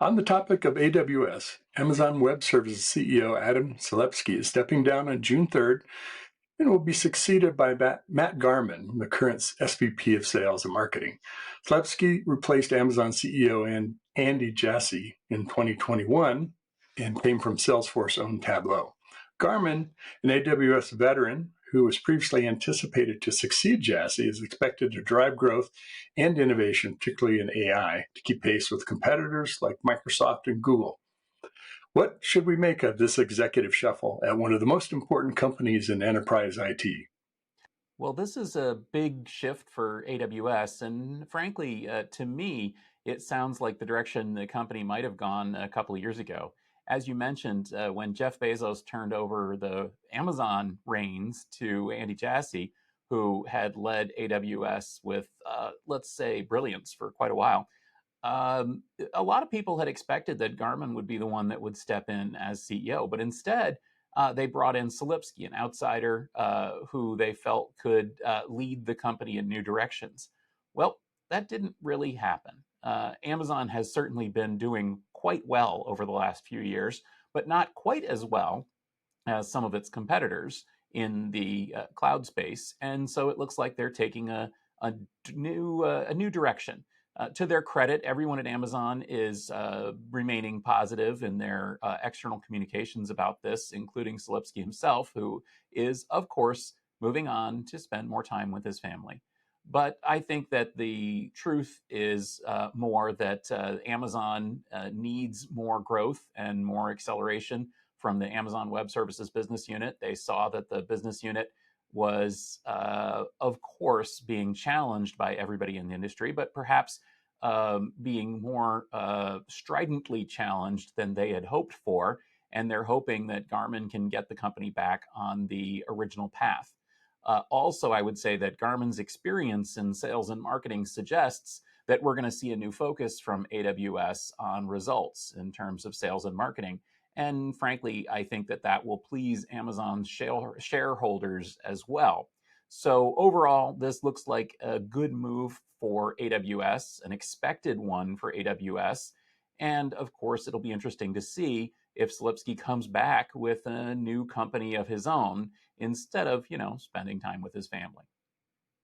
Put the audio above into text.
On the topic of AWS, Amazon Web Services CEO Adam Selipsky is stepping down on June 3rd and will be succeeded by Matt Garman, the current SVP of Sales and Marketing. Selipsky replaced Amazon CEO Andy Jassy in 2021 and came from Salesforce-owned Tableau. Garman, an AWS veteran who was previously anticipated to succeed Jassy, is expected to drive growth and innovation, particularly in AI, to keep pace with competitors like Microsoft and Google. What should we make of this executive shuffle at one of the most important companies in enterprise IT? Well, this is a big shift for AWS, and frankly, to me, it sounds like the direction the company might have gone a couple of years ago. As you mentioned, when Jeff Bezos turned over the Amazon reins to Andy Jassy, who had led AWS with, let's say, brilliance for quite a while, a lot of people had expected that Garmin would be the one that would step in as CEO, but instead, they brought in Selipsky, an outsider who they felt could lead the company in new directions. Well, that didn't really happen. Amazon has certainly been doing quite well over the last few years, but not quite as well as some of its competitors in the cloud space. And so it looks like they're taking a new direction. To their credit, everyone at Amazon is remaining positive in their external communications about this, including Selipsky himself, who is, of course, moving on to spend more time with his family. But I think that the truth is more that Amazon needs more growth and more acceleration from the Amazon Web Services business unit. They saw that the business unit was, of course, being challenged by everybody in the industry, but perhaps being more stridently challenged than they had hoped for. And they're hoping that Garmin can get the company back on the original path. Also, I would say that Garmin's experience in sales and marketing suggests that we're going to see a new focus from AWS on results in terms of sales and marketing. And frankly, I think that that will please Amazon's shareholders as well. So overall, this looks like a good move for AWS, an expected one for AWS. And of course, it'll be interesting to see if Selipsky comes back with a new company of his own instead of, spending time with his family.